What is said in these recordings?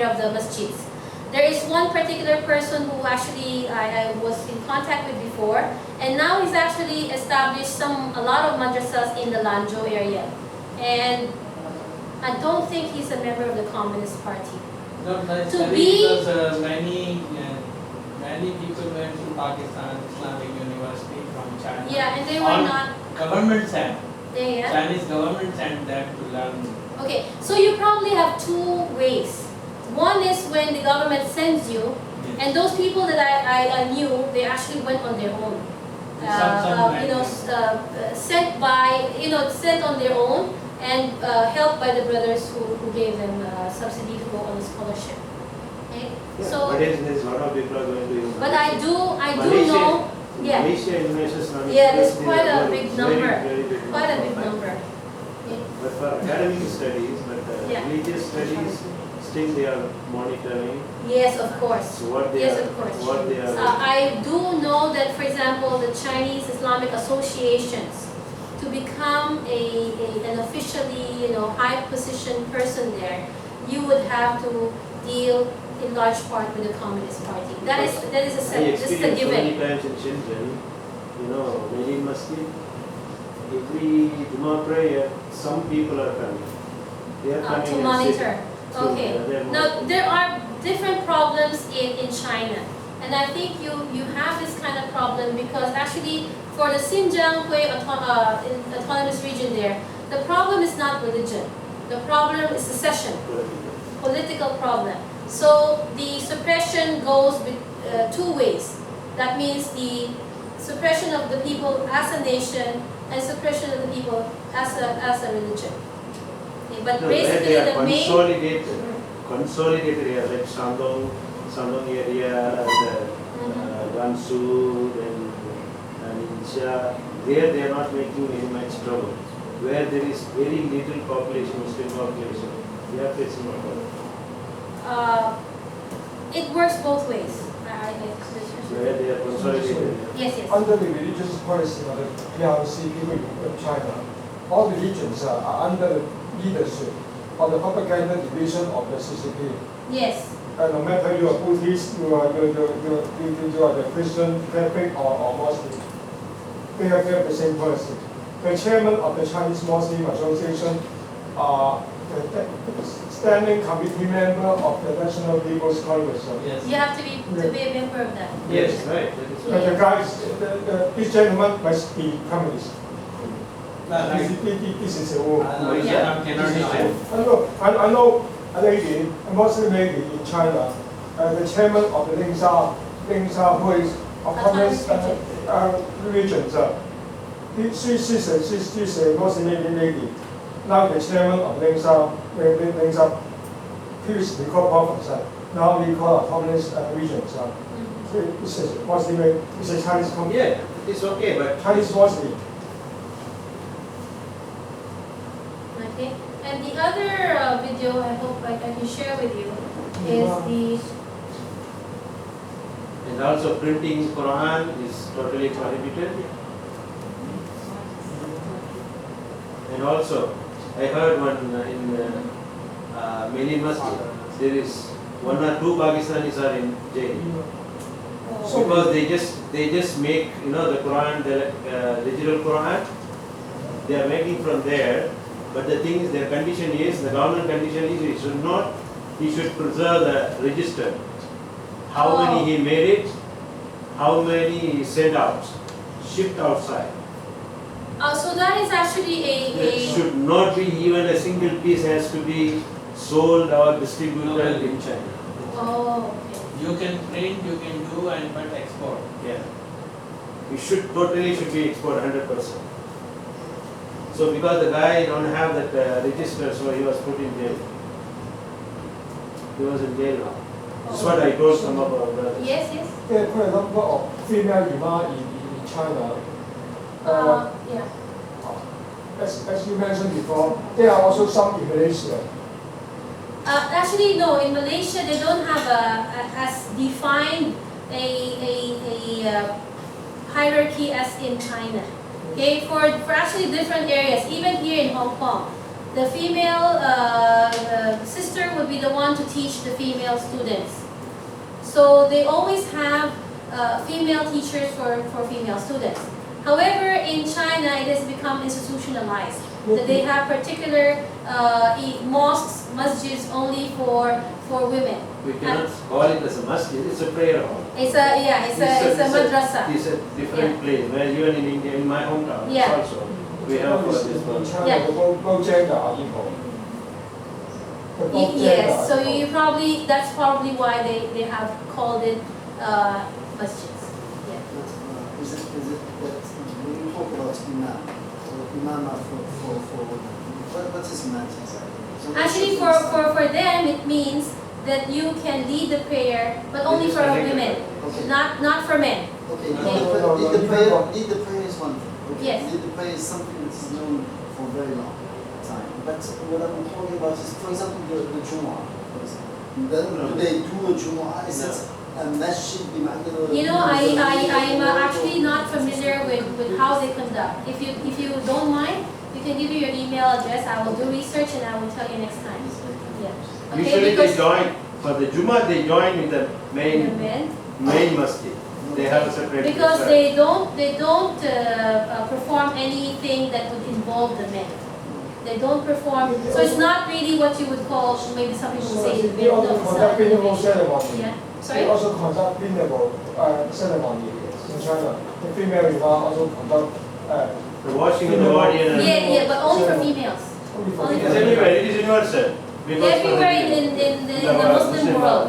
care of the masjids. There is one particular person who actually I was in contact with before, and now he's actually established a lot of madrasas in the Lanzhou area. And I don't think he's a member of the Communist Party. No, that's because many people went to Pakistan Islamic University from China. Yeah, and they were not government sent. Yeah. Chinese government sent them to learn. Okay, so you probably have two ways. One is when the government sends you, and those people that I knew, they actually went on their own. Sent on their own, and helped by the brothers who gave them subsidy to go on a scholarship. Okay? Yeah, So, but there's a lot of people are going to. but I do know. Yeah. Malaysia, Indonesia, Yeah, there's quite a big number. Very big Quite a big number. But for academic studies, Yeah. religious studies, still they are monitoring. Yes, of course. So what they Yes, are, of course. what they are. I do know that, for example, the Chinese Islamic associations, to become an officially high position person there, you would have to deal in large part with the Communist Party. That is a I this is a experienced so many given. times in Shenzhen, many masjid, every Jummah prayer, some people are coming. They are coming To and monitor. sitting. Okay. they're Now there are different problems in China, and I think you have this kind of problem because actually for the Xinjiang Hui autonomous region there, the problem is not religion. The problem is secession, political problem. So the suppression goes two ways. That means the suppression of the people as a nation and suppression of the people as a religion. Okay, but No, basically they are the main consolidated areas like Shandong area, and Gansu, then Ningxia. There they are not making very much trouble. Where there is very little population, Muslim population, they are facing a problem. it works both ways. Where they are consolidated. Yes, yes. Under the religious policy of the PRC people in China, all religions are under the leadership of the propaganda division of the CCP. Yes. And no matter you are Buddhist, you are the Christian, Catholic, or Muslim, they have the same policy. The chairman of the Chinese Muslim Association, the standing committee member of the National People's Congress. Yes. You have to be a member of that. Yes, right. That is And the guys, this gentleman must be communist. This is a rule. I know a lady, a Muslim lady in China, the chairman of the Ningxia, who is of communist religions. She's a Muslim lady. Now the chairman of Ningxia, previously called province, now we call it communist regions. This is Muslim, it's a Chinese communist. Yeah, it's okay, but Chinese Muslim. Okay. And the other video I hope I can share with you is and also printing Quran is totally prohibited. And also, I heard one in many masjid, there is 1 or 2 Pakistanis are in jail. Because they just make the Quran, the digital Quran, they are making from there. But the thing is, their condition is, the government condition is, he should preserve the register. How many he made it, how many he sent out, shipped outside. so that is actually It should not be even a single piece has to be sold or distributed in China. Oh, okay. You can print, you can do, but export. Yeah. It should be export 100%. So because the guy don't have that register, so he was put in jail. He was in jail now. That's what I told some of our brothers. Yes, yes. There are quite a number of female imams in China. Yeah. As you mentioned before, there are also some in Malaysia. Actually, no. In Malaysia, they don't have as defined a hierarchy as in China. Okay, for actually different areas, even here in Hong Kong, The female sister would be the one to teach the female students. So they always have female teachers for female students. However, in China, it has become institutionalized. That they have particular mosques, masjids only for women. We cannot call it as a masjid, it's a prayer hall. It's a madrasa. It's a different place, where even in India, in my hometown, Yeah. also, we have this In one. China, Yeah. the both gender are equal. The both gender Yes, are so equal. that's probably why they have called it masjids. Yeah. Is it that when you talk about imam, or imam what is imam exactly? So what's Actually, the for them, it means that you can lead the prayer, but only for women, Okay. not for men. Okay, No, lead the no, prayer is one thing. Okay. Yes. Lead the prayer is something that is known for a very long time. But what I'm talking about is, for example, the Jumu'ah, for example. Then No. do they do a Jumu'ah? Is it a masjid bima'na? You know, I'm actually not familiar with how they conduct. If you don't mind, you can give me your email address. I will do research and I will tell you next time. Yeah. Okay, Usually they because join, for the Jummah, they join with the the men, main masjid. They have a separate. because they don't perform anything that would involve the men. They don't perform. So it's not really what you would call, maybe some people would say, They also conduct funeral ceremony. Yeah. They Sorry. also conduct funeral ceremony in China. The female imam also conduct The washing in the body and. Yeah, but only for females. only for Only It is for female. everywhere, it is universal. Because for Everywhere the- in the Muslim world.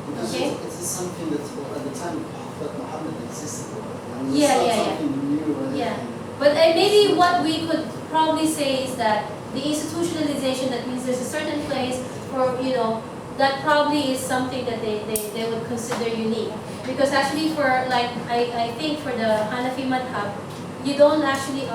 Because Okay. it is something that at the time Prophet Muhammad existed. And Yeah, it's not yeah, yeah. something new or Yeah. anything. But maybe what we could probably say is that the institutionalization, that means there's a certain place for, that probably is something that they would consider unique. Because actually for, like, I think for the Hanafi madhab, you don't actually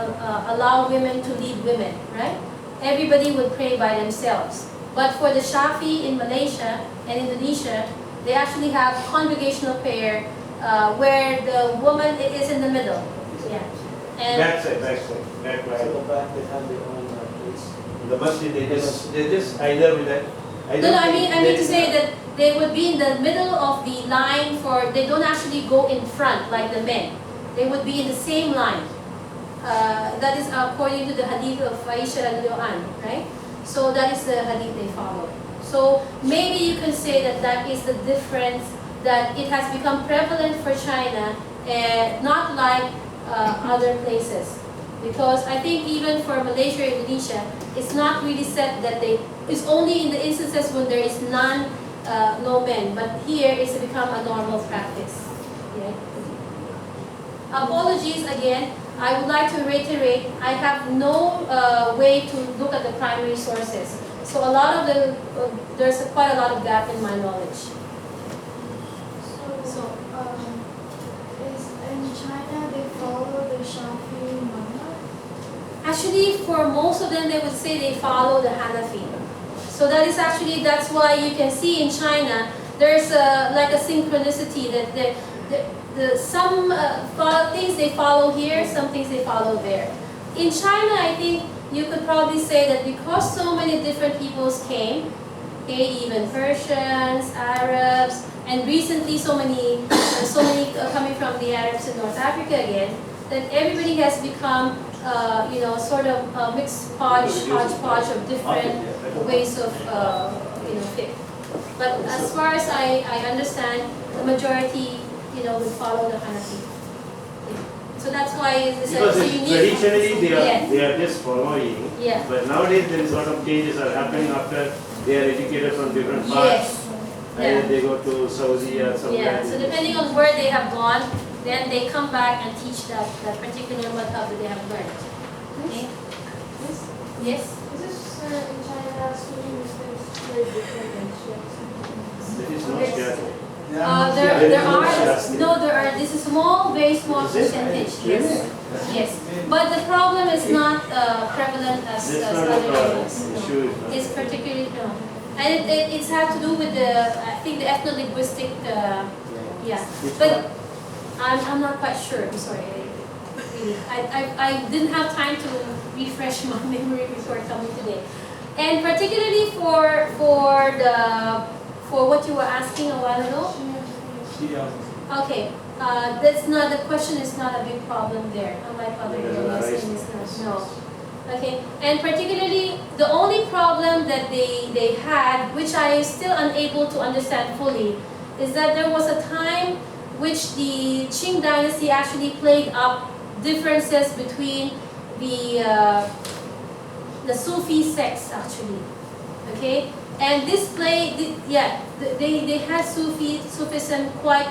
allow women to lead women, right? Everybody would pray by themselves. But for the Shafi in Malaysia and Indonesia, they actually have congregational prayer where the woman is in the middle. Yeah. And Backside, back So right. the back, they have their own place. The masjid, they just either with that. no, I mean to say that they would be in the middle of the line they don't actually go in front like the men. They would be in the same line. That is according to the hadith of Aisha radiallahu anha, right? So that is the hadith they follow. So maybe you can say that is the difference, that it has become prevalent for China and not like other places. Because I think even for Malaysia or Indonesia, it's not really set that it's only in the instances when there is no men, but here it's become a normal practice. Yeah. Apologies again. I would like to reiterate, I have no way to look at the primary sources. So a lot of there's quite a lot of gap in my knowledge. So, is in China they follow the Shafi madhab? Actually, for most of them, they would say they follow the Hanafi. So that's why you can see in China, there's like a synchronicity that some things they follow here, some things they follow there. In China, I think you could probably say that because so many different peoples came, okay, even Persians, Arabs, and recently so many coming from the Arabs in North Africa again, that everybody has become sort of a mixed hodgepodge of different ways of faith. But as far as I understand, the majority would follow the Hanafi. Yeah. So that's why it's Because a it's unique. traditionally Yes. they are just following. Yeah. But nowadays there is a lot of changes are happening after they are educated from different parts. Yes. Either Yeah. they go to Saudi or somewhere. Yeah. So depending on where they have gone, then they come back and teach that particular madhab that they have learned. Okay. Yes. Is this in China Sunni Muslims very different than Shiites? That is not Okay. Shiite. There are Shiites. this is very small percentage. Yes. Yes. But the problem is not prevalent as That's not other a problem. areas. No. Issue is not. It's particularly and it's had to do with I think the ethno-linguistic yeah. Which But one? I'm not quite sure. I'm sorry. Really, I didn't have time to refresh my memory before coming today. And particularly for what you were asking a while ago. Okay, that's not, the question is not a big problem there, unlike other areas in Islam. No. Okay, and particularly the only problem that they had, which I am still unable to understand fully, is that there was a time which the Qing dynasty actually played up differences between the Sufi sects actually. Okay, and this they had Sufism quite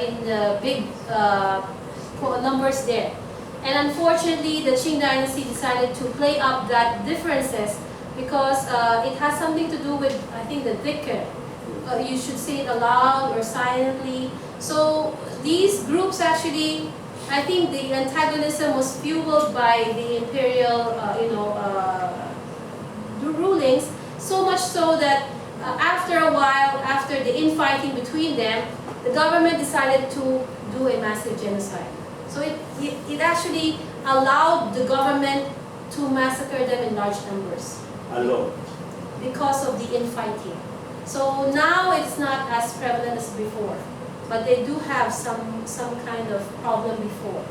in the big numbers there. And unfortunately, the Qing dynasty decided to play up that differences because it has something to do with, I think, the dhikr. You should say it aloud or silently. So these groups actually, I think the antagonism was fueled by the imperial, rulings, so much so that after a while, after the infighting between them, the government decided to do a massive genocide. So it actually allowed the government to massacre them in large numbers. Alone. Because of the infighting. So now it's not as prevalent as before, but they do have some kind of problem before.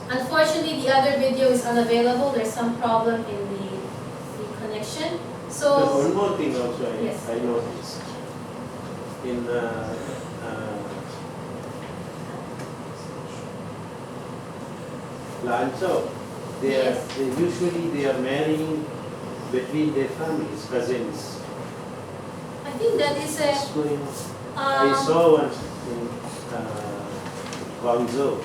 Unfortunately, the other video is unavailable. There's some problem in the connection. So There's one more thing also Yes. I noticed. In Lanzhou, Yes. they are marrying between their families, cousins. I think that is a What's going on? I saw one in Guangzhou.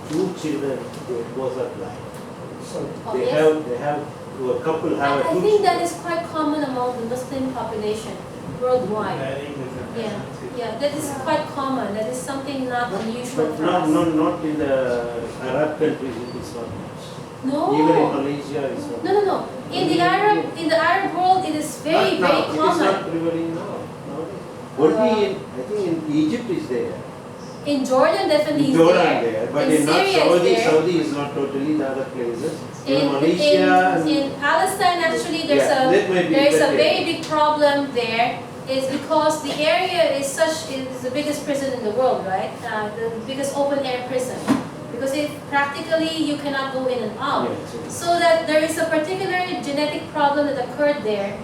2 children, they both are blind. So, oh, They yes. have a couple have I two think that children. is quite common among the Muslim population worldwide. Varying different Yeah, nationalities. yeah, that is quite common. That is something not unusual But for not, us. not in the Arab countries, it is not much. No. Even in Malaysia, it's not. No. In the Arab world, it is very, Not very now. It is common. not prevailing now. Only in, I think in Egypt is there. In Jordan, definitely In is Jordan there. there, but In in not Syria is Saudi. there. Saudi is not totally the other places. In In, Malaysia. in Palestine, actually, there's Yeah, that may be a better. very big problem there. Is because the area is the biggest prison in the world, right? The biggest open air prison. Because practically you cannot go in and out. Yeah, So that there is a particular genetic problem that occurred there,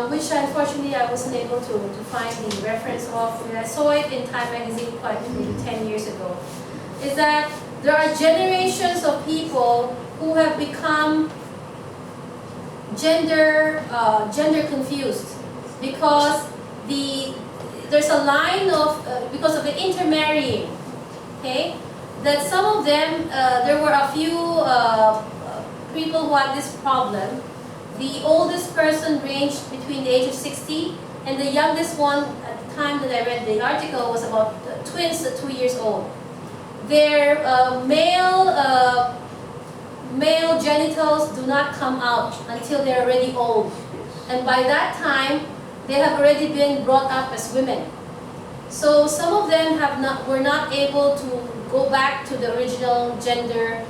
which unfortunately I wasn't able to find the reference of. I saw it in Time magazine quite maybe 10 years ago. Is that there are generations of people who have become gender confused because there's a line of because of the intermarrying. Okay. That some of them, there were a few people who had this problem. The oldest person ranged between the age of 60, and the youngest one at the time that I read the article was about twins at 2 years old. Their male genitals do not come out until they're already old, and by that time they have already been brought up as women. So some of them were not able to go back to the original gender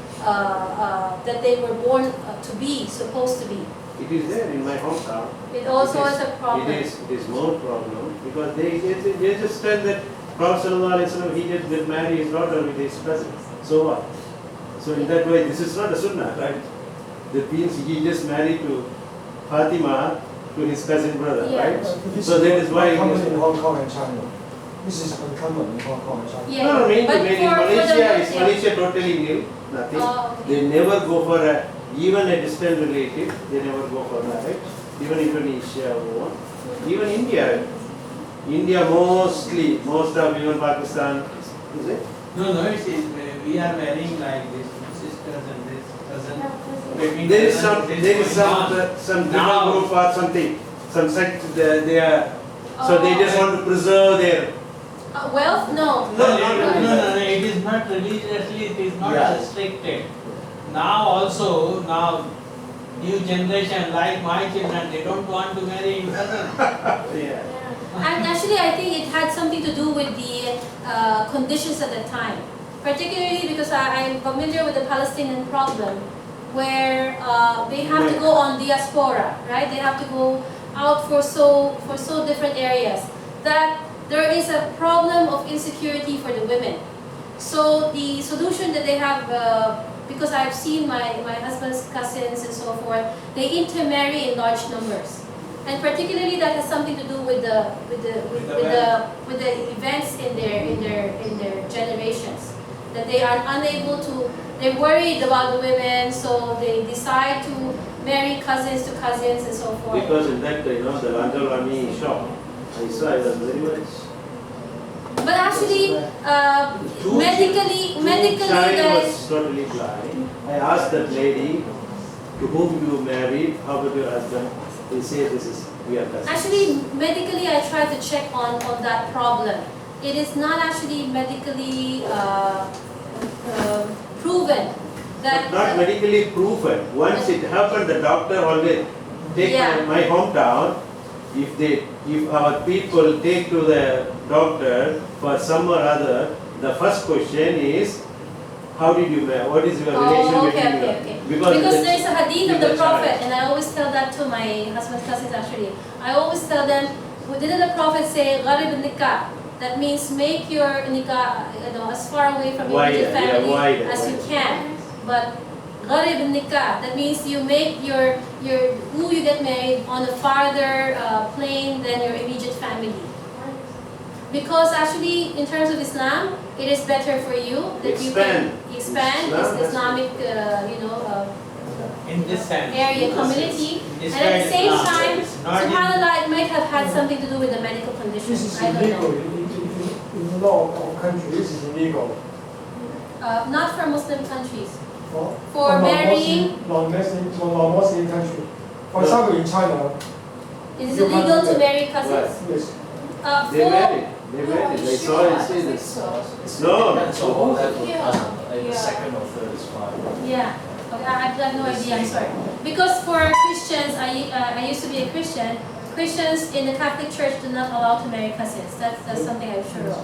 that they were born to be, supposed to be. It is there in my hometown. It also is a problem. It is more problem because they just tell that Prophet ﷺ, he just get marry his daughter with his cousin. So what? So in that way, this is not a sunnah, right? That means he just married to Fatima to his cousin brother, Yeah. right? this So that is why it common is- in Hong Kong and China. This is uncommon in Hong Kong and China. Yeah. No, in But Malaysia, is yeah. Malaysia totally new, nothing. Oh, okay. They never go for even a distant relative, they never go for marriage. Even Indonesia, even India. India most of even Pakistan, is it? No, we are marrying like this sisters and this cousin. Between There is cousins, some, this there is going on. some Now- different group or something, some sect, they are, so they Oh. just want to preserve their, Wealth? No. No, it is not religiously, it is not Yeah. restricted. Now new generation like my children, they don't want to marry cousins. yeah. And actually, I think it had something to do with the conditions at the time. Particularly because I'm familiar with the Palestinian problem. where they have to go on diaspora, right? They have to go out for so different areas, that there is a problem of insecurity for the women. So the solution that they have, because I've seen my husband's cousins and so forth, they intermarry in large numbers, and particularly that has something to do with the events in their generations, that they are unable to. They're worried about the women, so they decide to marry cousins to cousins and so forth. Because in that, the Langalwani shop, I saw it was very much. But actually, medically, Child there was is. totally blind. I asked that lady, to whom you married, how about your husband? They say we are cousins. Actually, medically, I tried to check on that problem. It is not actually medically proven that. Not medically proven. Once it happened, the doctor always take Yeah. my hometown. If our people take to the doctor for some or other, the first question is, how did you marry? What is your relation Oh, okay, between okay, you? okay. Because There's a hadith of with the the Prophet, child. and I always tell that to my husband's cousins actually. I always tell them, didn't the Prophet say, "Gharib nikah"? That means make your nikah, as far away from your Wider, immediate family wider, as you wider. can. But gharib nikah, that means you make your who you get married on a farther plane than your immediate family. Because actually, in terms of Islam, it is better for you that you can expand this Islamic, In this sense. area, community, It's and at the same very Islam, time, it's not in- subhanAllah, it might have had something to do with the medical condition. This is I don't illegal. know. In the law of country, this is illegal. Not for Muslim countries. For marrying- non-Muslim country. For example, in China, Is it You can't illegal do to that. marry cousins? yes. They married. They married. I saw it. See this. No. Depends on what level Yeah. the Yeah. second or third is fine. Yeah. Okay, I have no idea, I'm sorry. Because for Christians, I used to be a Christian. Christians in the Catholic Church do not allow to marry cousins. That's something I'm sure of.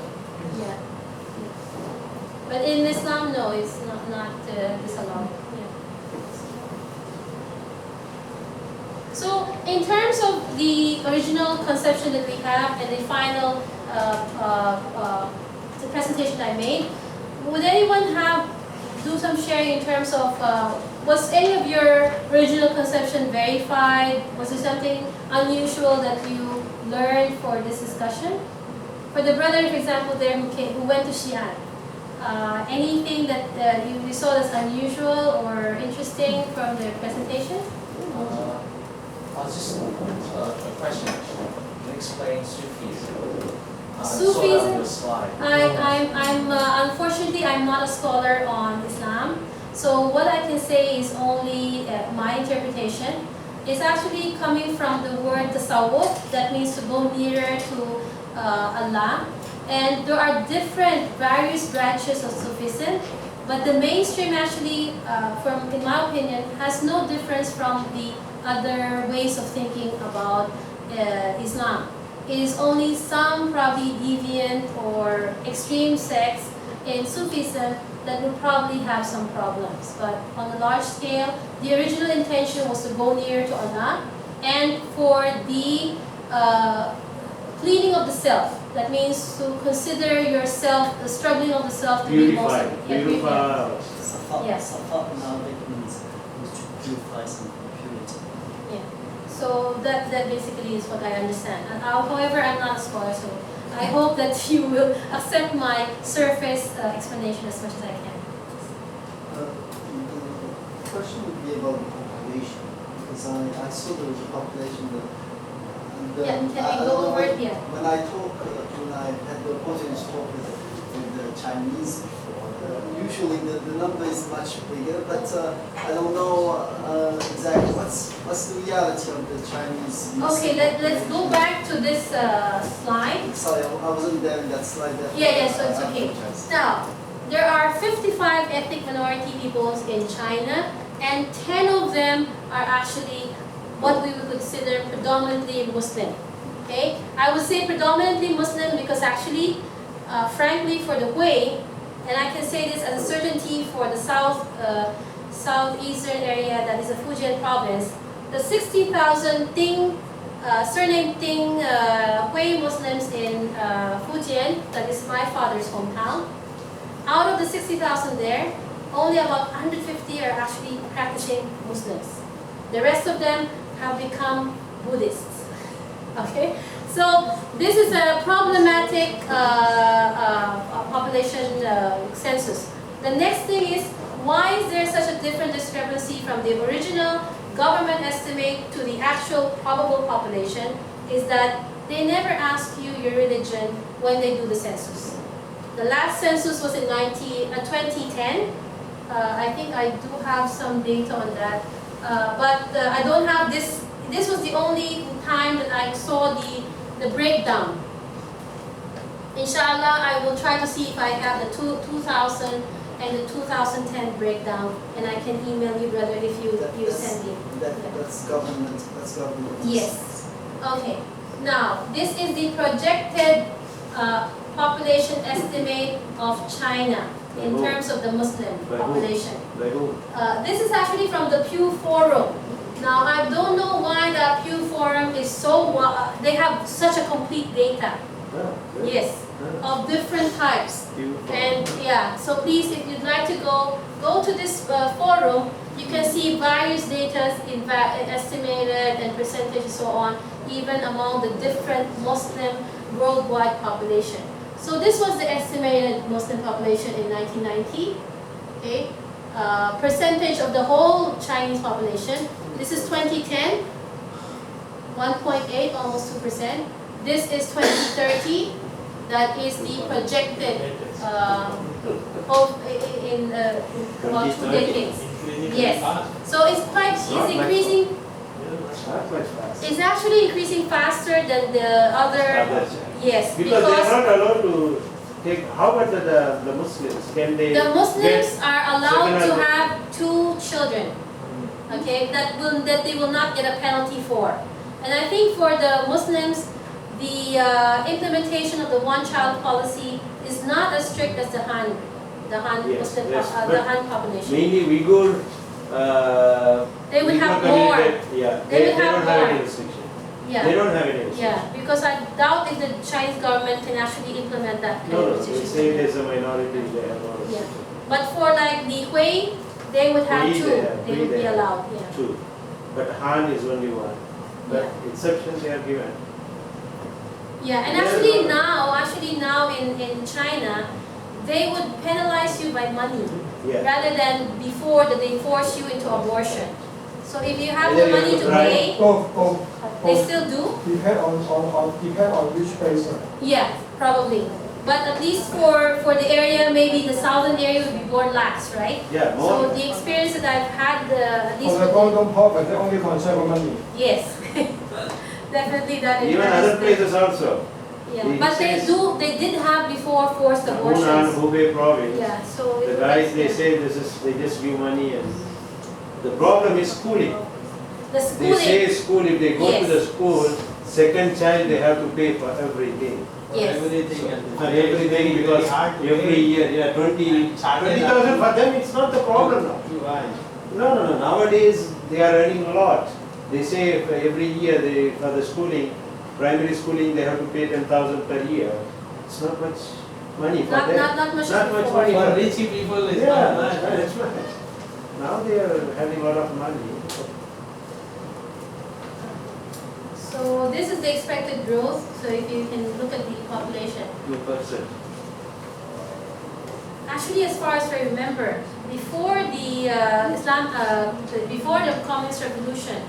Yeah. But in Islam, no, it's not disallowed. Yeah. So in terms of the original conception that we have and the final the presentation I made, would anyone do some sharing in terms of was any of your original conception verified? Was there something unusual that you learned for this discussion? For the brother, for example, there who went to Xi'an, anything that you saw as unusual or interesting from the presentation? I was just a question actually. Can you explain Sufism? I saw that on Sufism? your slide. I'm unfortunately I'm not a scholar on Islam, so what I can say is only my interpretation. It's actually coming from the word tasawwuf, that means to go nearer to Allah, and there are various branches of Sufism, but the mainstream actually, in my opinion, has no difference from the other ways of thinking about Islam. It is only some probably deviant or extreme sects in Sufism that will probably have some problems. But on a large scale, the original intention was to go near to Allah and for the cleaning of the self. That means to consider yourself, the struggling of the self to be most Purify. Safa, Yes. Safa in Arabic means to purify something, purity. Yeah. So that basically is what I understand. And however, I'm not a scholar, so I hope that you will accept my surface explanation as much as I can. The question would be about the population, because I saw there was a population that. And, Yeah, can I we don't go know over it? Yeah. When I had the opportunity to talk with the Chinese before, usually the number is much bigger, but I don't know exactly what's the reality of the Chinese. Okay, let's go back to this slide. Sorry, I wasn't there in that slide. Yeah, so it's I okay. apologize. Now, there are 55 ethnic minority peoples in China, and 10 of them are actually what we would consider predominantly Muslim. Okay, I would say predominantly Muslim because actually, frankly, for the Hui, and I can say this as a certainty for the southeastern area that is a Fujian province, the 60,000 surname Ting Hui Muslims in Fujian, that is my father's hometown. Out of the 60,000 there, only about 150 are actually practicing Muslims. The rest of them have become Buddhists. Okay, so this is a problematic population census. The next thing is, why is there such a different discrepancy from the original government estimate to the actual probable population? Is that they never ask you your religion when they do the census. The last census was in 2010. I think I do have some data on that, but I don't have this. This was the only time that I saw the breakdown. Inshallah, I will try to see if I have the 2000 and the 2010 breakdown, and I can email you, brother, if you send me. That's government. That's government. Yes. Okay. Now, this is the projected population estimate of China in terms of the Muslim population. This is actually from the Pew Forum. Now, I don't know why the Pew Forum is so, they have such a complete data. Yes, of different types. And yeah, so please, if you'd like to go to this forum, you can see various data estimated and percentage and so on, even among the different Muslim worldwide population. So this was the estimated Muslim population in 1990. Okay, percentage of the whole Chinese population. This is 2010, 1.8, almost 2%. This is 2030. That is the projected in about 2 decades. Yes. So it's increasing. It's actually increasing faster than the other. Yes, because they are not allowed to take. How about the Muslims? Can they? The Muslims are allowed to have 2 children. Okay, that they will not get a penalty for. And I think for the Muslims, the implementation of the one-child policy is not as strict as the Han Muslim, the Han population. Mainly Uyghur. They would have community, more. Yeah, They they would have don't have more. any restriction. Yeah. They don't have any restriction. Yeah, because I doubt if the Chinese government can actually implement that kind No, of no, they restriction. say there's a minority, they have no Yeah. restriction. But for like the Hui, they would have Hui, 2. They would be have allowed. Yeah. 2. But Han is only 1. But Yeah. exceptions they are given. Yeah, and Yeah. actually now in China, they would penalize you by money Yeah. rather than before that they force you into abortion. So if you have Yeah, the money you to try. pay, they still do. Depend on which place. Yeah, probably. But at least for the area, maybe the southern area would be more lax, right? Yeah, more. So the experience that I've had, at least For the with Guangdong province, they only concern with money. yes, definitely that. Even other places also. Yeah, They but say- they did have before forced Hunan, abortions. Hubei province. Yeah, so The guys they say they just give money and the problem is schooling. the They schooling. say school, if they go to Yes. the school, second child they have to pay for everything. Yes. Everything and For everything because every year, yeah, 20,000 for them it's not the problem now. Too high. No, nowadays they are earning a lot. They say every year for the schooling, primary schooling they have to pay 10,000 per year. It's not much money for them. Not much Not much before. money. For rich people, it's Yeah, not much. that's right. Now they are having a lot of money. So this is the expected growth. So if you can look at the population. 2%. Actually, as far as I remember, before the before the Communist Revolution,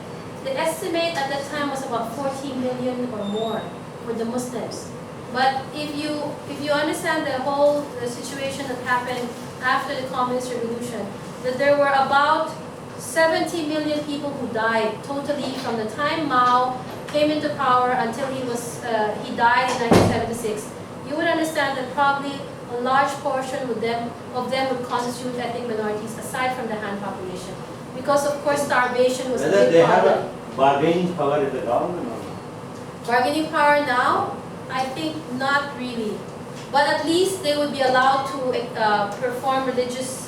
the estimate at that time was about 40 million or more for the Muslims. But if you understand the whole situation that happened after the Communist Revolution, that there were about 70 million people who died totally from the time Mao came into power until he died in 1976. You would understand that probably a large portion of them would constitute ethnic minorities aside from the Han population, because of course starvation was a Whether big they have problem. a bargaining power in the government or not. Bargaining power now, I think not really. But at least they would be allowed to perform religious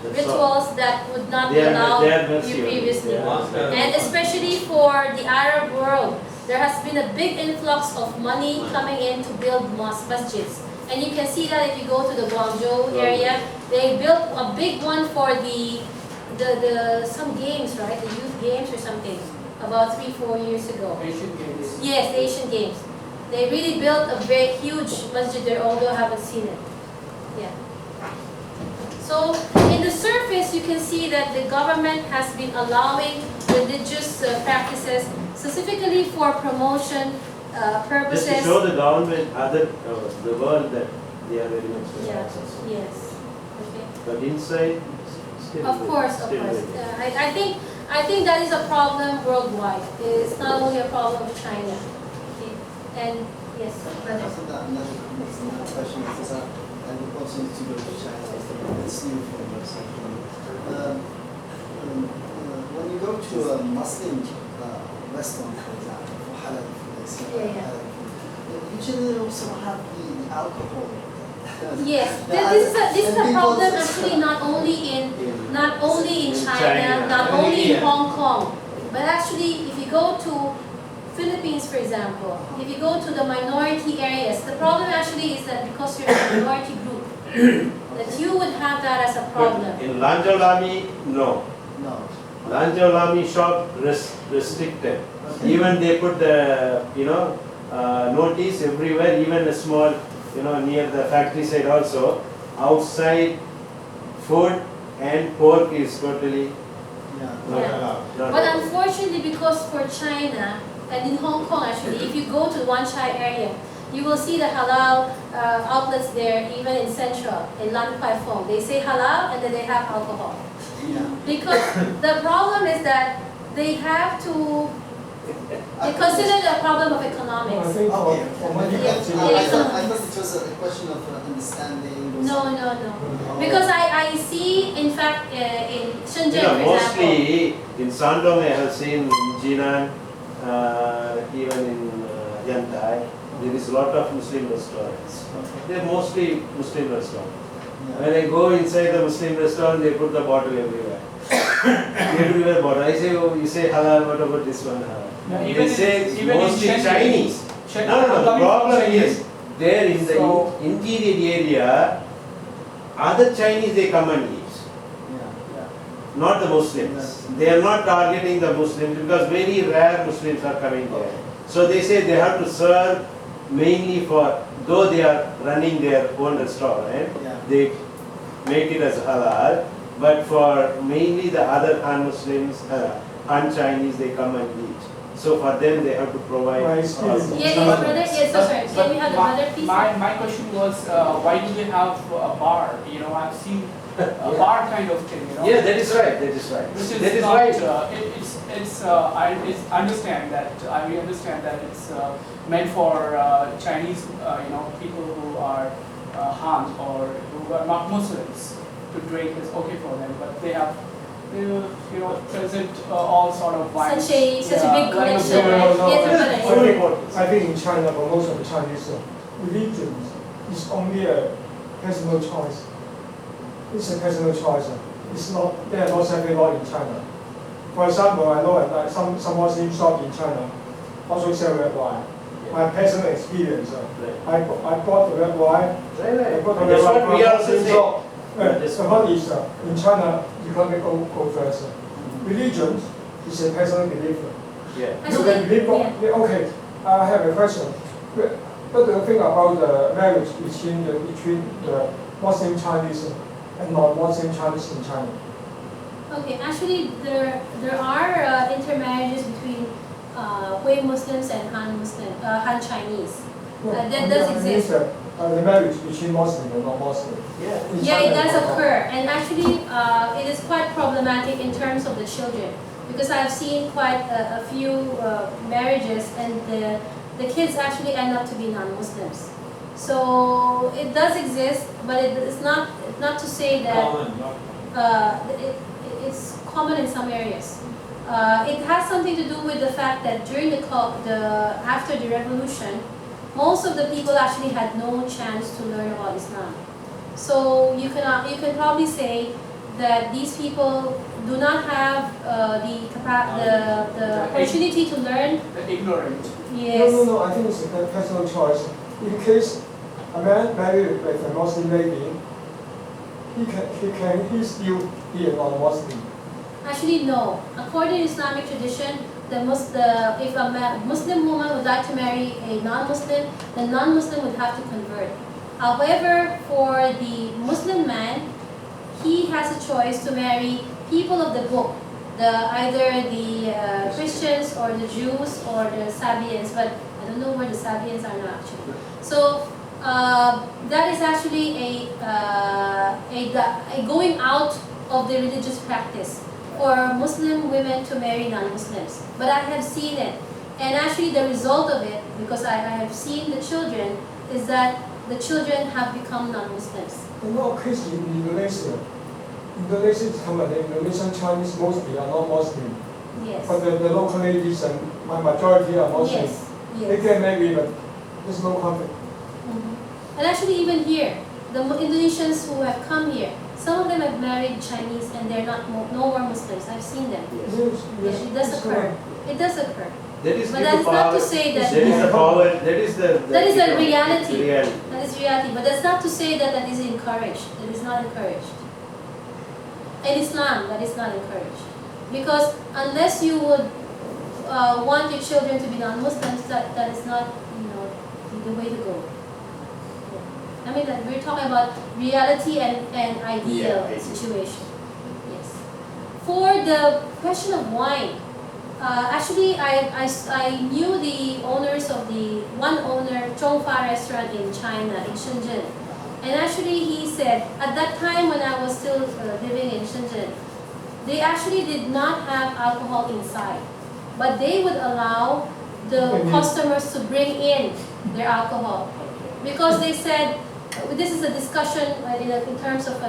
rituals that would not be allowed previously. And especially for the Arab world, there has been a big influx of money coming in to build masjids. And you can see that if you go to the Guangzhou area, they built a big one for some games, right? The youth games or something, about 3-4 years ago. Asian Games. Yes, the Asian Games. They really built a very huge masjid there, although I haven't seen it. Yeah. So in the surface, you can see that the government has been allowing religious practices specifically for promotion purposes. Just to show the government, the world that they are very much Yeah. successful. Yes. Okay. But inside, still. Of course. I think that is a problem worldwide. It's not only a problem of China. Okay. And yes, brother. After that, another question is I would also need to go to China. It's new for us. When you go to a Muslim restaurant, for example, for halal food, Yeah. usually they also have the alcohol. Yes, this is a problem actually not only in China, not only in Hong Kong, but actually if you go to Philippines, for example, if you go to the minority areas, the problem actually is that because you're a minority group, that you would have that as a problem. In Lanjolami, no. No. Lanjolami shop restricted. Even they put the notice everywhere, even a small near the factory side also. Outside food and pork is totally not Yeah. allowed. Not But allowed. unfortunately, because for China and in Hong Kong actually, if you go to Wan Chai area, you will see the halal outlets there, even in Central, in Lan Kwai Fong. They say halal and then they have alcohol. Yeah. Because the problem is that they have to, they consider it a problem of I economics. think Okay. for money, Yeah. I thought it was a question of understanding. or No, something. no. Because I see, in fact, in Shenzhen, for example. Mostly in Shandong I have seen in Jinan, even in Yantai, there is a lot of Muslim restaurants. They are mostly Muslim restaurants. Yeah. When I go inside the Muslim restaurant, they put the bottle everywhere. Everywhere bottle. I say, oh, you say halal, what about this one halal? Yeah, They even say in mostly Shenzhen- Chinese. Shenzhen- No, the coming from problem Shenzhen. is, there in the So- interior area, other Chinese they come and eat, Yeah. not the Muslims. They are not targeting the Muslims because very rare Muslims are coming there. So they say they have to serve mainly for, though they are running their own restaurant, Yeah. they make it as halal, but for mainly the other Han-Muslims, Han-Chinese, they come and eat. So for them, they have to provide. My experience also. Yes, yes, brother, yes, so sorry. Can we have the brother, please? My question was, why do they have a bar? I've seen a bar kind of thing, Yeah, that is right, that is right. Which is That is not, right. I understand that, we understand that it's meant for Chinese, people who are Han or who are not Muslims to drink is okay for them, but they have, present all sort of wines. Such a big like collection, a- right? no, Yes, no. brother. I think in China, for most of the Chinese, religion is only a personal choice. It's a personal choice. It's not, they are not secular law in China. For example, I know that some Muslim shop in China also sell red wine. My personal experience, I bought the red wine. Right, right. I bought the That's red what wine we from also Muslim say. shop. That The is- one is in China, you can't go first. Religion is a personal belief. Yeah. You can believe God. Yeah, okay, I have a question. What do you think about the marriage between the Muslim Chinese and non-Muslim Chinese in China? Okay, actually, there are intermarriages between Hui Muslims and Han Chinese. That does exist. The marriage between Muslim and non-Muslim. Yeah. in Yeah, China it does and Hong Kong. occur, and actually, it is quite problematic in terms of the children, because I've seen quite a few marriages, and the kids actually end up to be non-Muslims. So it does exist, but it's not to say that it's common in some areas. It has something to do with the fact that during after the revolution, most of the people actually had no chance to learn about Islam. So you can probably say that these people do not have the opportunity to learn. The ignorant. Yes. No, I think it's a personal choice. In case a man married with a Muslim lady, he still be a non-Muslim. Actually, no. According to Islamic tradition, if a Muslim woman would like to marry a non-Muslim, the non-Muslim would have to convert. However, for the Muslim man, he has a choice to marry people of the book, either the Christians or the Jews or the Sabians, but I don't know where the Sabians are now actually. So that is actually a going out of the religious practice for Muslim women to marry non-Muslims. But I have seen it, and actually the result of it, because I have seen the children, is that the children have become non-Muslims. In our case in Indonesia, the Indonesian Chinese mostly are not Muslim. Yes. But the local ladies and my majority are Muslim. Yes. They Yes. get married, but there's no conflict. Mhm. And actually, even here, the Indonesians who have come here, some of them have married Chinese and they're no more Muslims. I've seen them. Yes, It does it's occur. correct. It does occur. That is But due that's to not power. to say that. That is the power. That is the. That is the economic reality. reality. That is reality. But that's not to say that that is encouraged. That is not encouraged. In Islam, that is not encouraged. Because unless you would want your children to be non-Muslims, that is not, the way to go. I mean, that we're talking about reality and ideal situation. Yes. For the question of wine, actually, I knew the owners of one owner, Chongfa restaurant in China, in Shenzhen. And actually he said, at that time when I was still living in Shenzhen, they actually did not have alcohol inside. But they would allow the customers to bring in their alcohol. Because they said, this is a discussion in terms of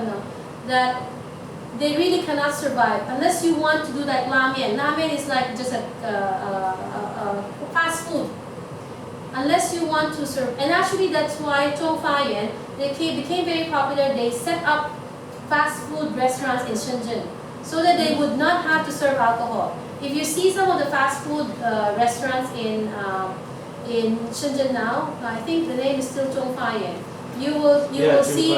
that they really cannot survive unless you want to do like ramen. Ramen is like just a fast food. Unless you want to serve, and actually that's why Chongfa became very popular. They set up fast food restaurants in Shenzhen so that they would not have to serve alcohol. If you see some of the fast food restaurants in Shenzhen now, I think the name is still Chongfa. You will see,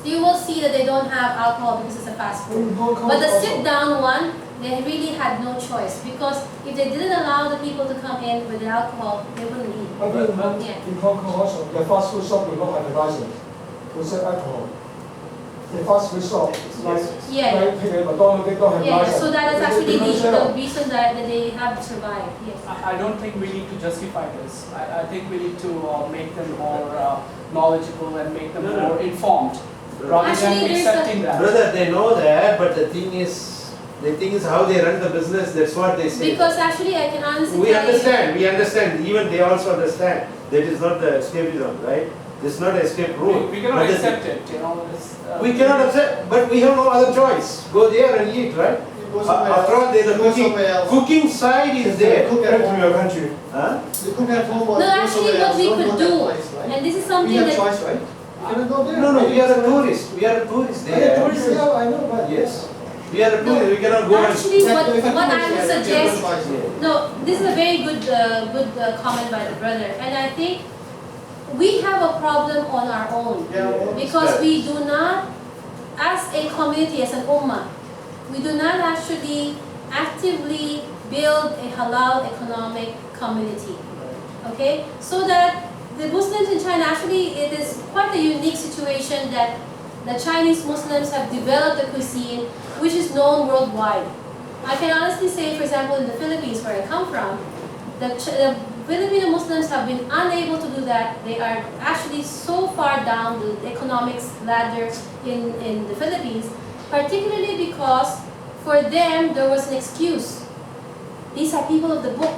you will see that they don't have alcohol because it's a fast food. But the sit-down one, they really had no choice, because if they didn't allow the people to come in with the alcohol, they wouldn't eat. In Hong Kong also, the fast food shop will not have a license to sell alcohol. The fast food shop, like McDonald's, they don't have license. So that is actually the reason that they have survived. Yes. I don't think we need to justify this. I think we need to make them more knowledgeable and make them more informed, rather than accepting that. Brother, they know that, but the thing is how they run the business. That's what they say. Because actually, I can honestly We tell understand. We understand. Even they also understand that is not the escapism, right? It's not an escape route. We cannot accept it. We cannot accept, but we have no other choice. Go there and eat, right? After all, the cooking side is there. Cook at your country. Huh? You cook at home or No, go actually, somewhere what else. we Don't could go do, that place, right? and this is We something have that choice, right? You cannot go there. No, we are a tourist. We are a tourist there. I know, but Yes. We are a tourist. We cannot go actually and. what I would suggest. Yeah. No, this is a very good comment by the brother, and I think we have a problem on our own because we do not, as a community, as an ummah, we do not actually actively build a halal economic community. Okay, so that the Muslims in China, actually it is quite a unique situation that the Chinese Muslims have developed a cuisine which is known worldwide. I can honestly say, for example, in the Philippines, where I come from, the Filipino Muslims have been unable to do that. They are actually so far down the economics ladder in the Philippines, particularly because for them there was an excuse. These are people of the book.